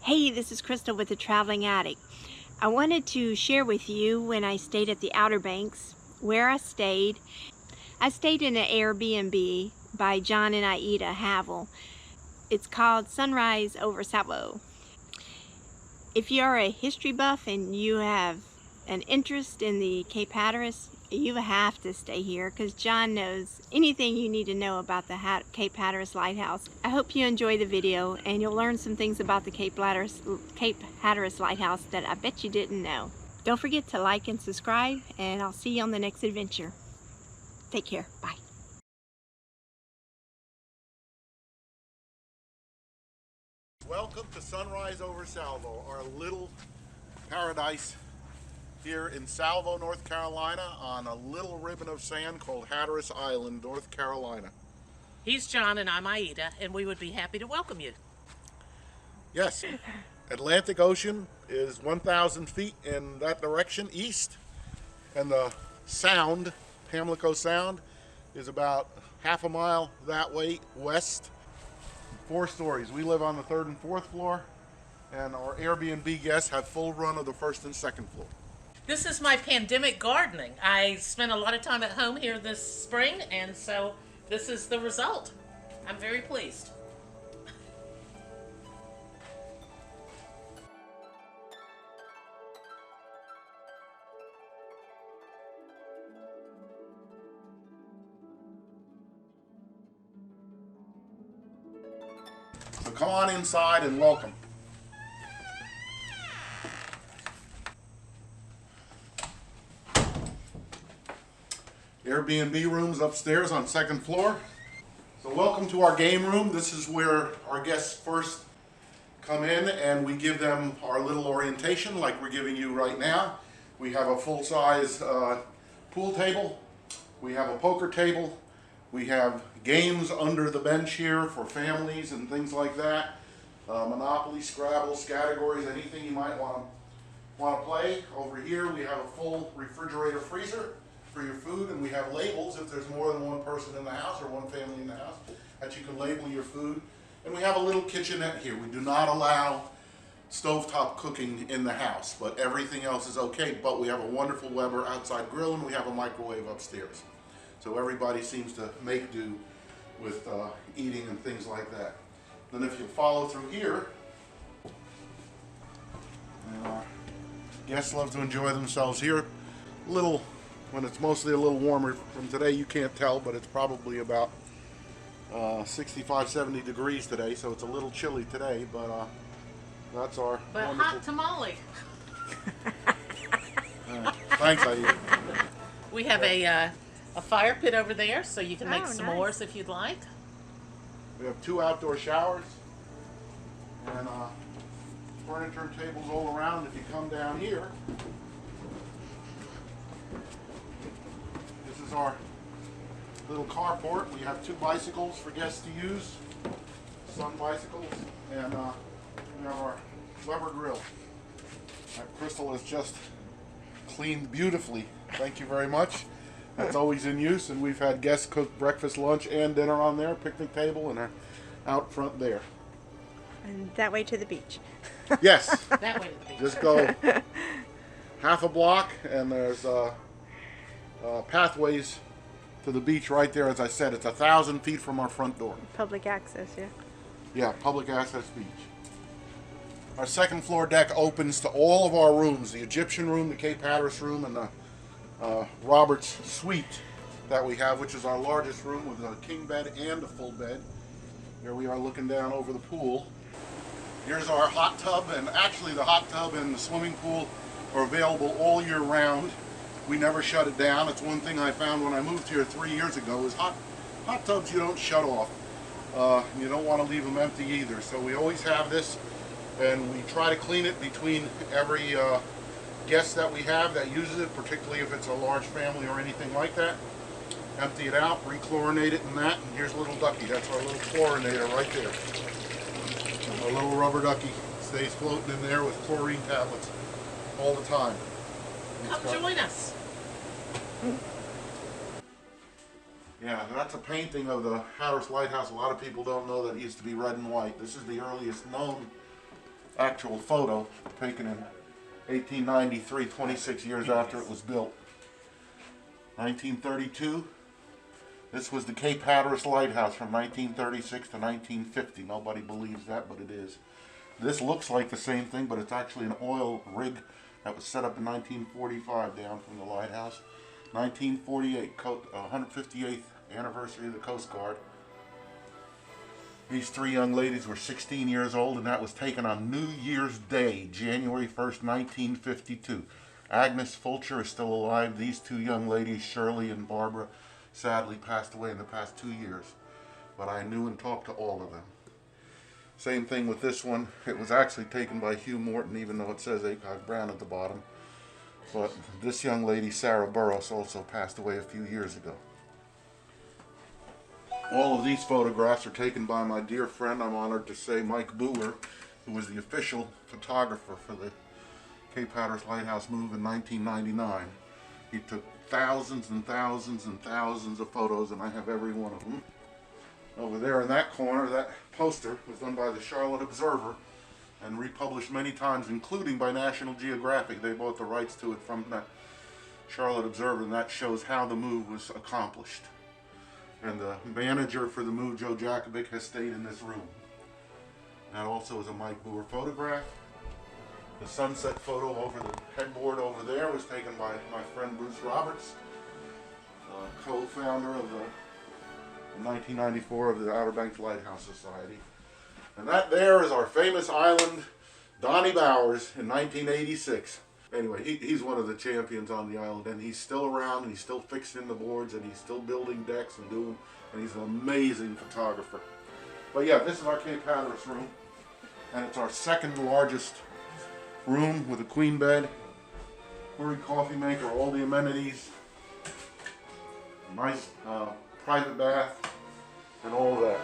Hey, this is Crystal with the Traveling Addict. I wanted to share with you when I stayed at the Outer Banks, where I stayed. I stayed in an Airbnb by John and Aida Havel. It's called Sunrise over Salvo. If you are a history buff and you have an interest in the Cape Hatteras, you have to stay here because John knows anything you need to know about the Cape Hatteras Lighthouse. I hope you enjoy the video and you'll learn some things about the Cape Hatteras Lighthouse that I bet you didn't know. Don't forget to like and subscribe, and I'll see you on the next adventure. Take care. Bye. Welcome to Sunrise over Salvo, our little paradise here in Salvo, North Carolina, on a little ribbon of sand called Hatteras Island, North Carolina. He's John and I'm Aida, and we would be happy to welcome you. Yes, Atlantic Ocean is 1,000 feet in that direction east, and the Sound, Pamlico Sound, is about half a mile that way west. 4 stories. We live on the 3rd and 4th floor, and our Airbnb guests have full run of the 1st and 2nd floor. This is my pandemic gardening. I spent a lot of time at home here this spring, and so this is the result. I'm very pleased. So come on inside and welcome. Airbnb rooms upstairs on 2nd floor. So welcome to our game room. This is where our guests first come in and we give them our little orientation like we're giving you right now. We have a full-size pool table. We have a poker table. We have games under the bench here for families and things like that. Monopoly, Scrabble, categories, anything you might want to play. Over here we have a full refrigerator freezer for your food, and we have labels if there's more than one person in the house or one family in the house that you can label your food. And we have a little kitchenette here. We do not allow stovetop cooking in the house, but everything else is okay. But we have a wonderful Weber outside grill, and we have a microwave upstairs. So everybody seems to make do with eating and things like that. Then if you follow through here, guests love to enjoy themselves here. When it's mostly a little warmer from today, you can't tell, but it's probably about 65, 70 degrees today, so it's a little chilly today, but that's our But wonderful... hot tamale. Thanks, Aida. We have a fire pit over there, so you can make s'mores nice. if you'd like. We have 2 outdoor showers and furniture and tables all around. If you come down here, this is our little carport. We have 2 bicycles for guests to use, sun bicycles, and we have our Weber grill. Crystal has just cleaned beautifully. Thank you very much. That's always in use, and we've had guests cook breakfast, lunch, and dinner on there, picnic table, and out front there. And that way to the beach. Yes. That way to the beach. Just go half a block, and there's pathways to the beach right there. As I said, it's 1,000 feet from our front door. Public access, yeah. Yeah, public access beach. Our 2nd floor deck opens to all of our rooms, the Egyptian room, the Cape Hatteras room, and the Robert's suite that we have, which is our largest room with a king bed and a full bed. Here we are looking down over the pool. Here's our hot tub, and actually the hot tub and the swimming pool are available all year round. We never shut it down. It's one thing I found when I moved here 3 years ago is hot tubs you don't shut off. You don't want to leave them empty either. So we always have this, and we try to clean it between every guest that we have that uses it, particularly if it's a large family or anything like that. Empty it out, rechlorinate it and that, and here's a little ducky. That's our little chlorinator right there. Our little rubber ducky stays floating in there with chlorine tablets all the time. Come join us. Yeah, that's a painting of the Hatteras Lighthouse. A lot of people don't know that it used to be red and white. This is the earliest known actual photo taken in 1893, 26 years after it was built. 1932, this was the Cape Hatteras Lighthouse from 1936 to 1950. Nobody believes that, but it is. This looks like the same thing, but it's actually an oil rig that was set up in 1945 down from the lighthouse. 1948, 158th anniversary of the Coast Guard. These three young ladies were 16 years old, and that was taken on New Year's Day, January 1st, 1952. Agnes Fulcher is still alive. These two young ladies, Shirley and Barbara, sadly passed away in the past 2 years. But I knew and talked to all of them. Same thing with this one. It was actually taken by Hugh Morton, even though it says Acog Brown at the bottom. But this young lady, Sarah Burroughs, also passed away a few years ago. All of these photographs are taken by my dear friend, I'm honored to say, Mike Boer, who was the official photographer for the Cape Hatteras Lighthouse move in 1999. He took thousands and thousands and thousands of photos, and I have every one of them. Over there in that corner, that poster was done by the Charlotte Observer and republished many times, including by National Geographic. They bought the rights to it from the Charlotte Observer, and that shows how the move was accomplished. And the manager for the move, Joe Jakovic, has stayed in this room. That also is a Mike Boer photograph. The sunset photo over the headboard over there was taken by my friend Bruce Roberts, co-founder of the in 1994 of the Outer Banks Lighthouse Society. And that there is our famous island, Donnie Bowers, in 1986. Anyway, he's one of the champions on the island, and he's still around, and he's still fixing the boards, and he's still building decks and he's an amazing photographer. But yeah, this is our Cape Hatteras room, and it's our second largest room with a queen bed, Keurig coffee maker, all the amenities, nice private bath, and all that.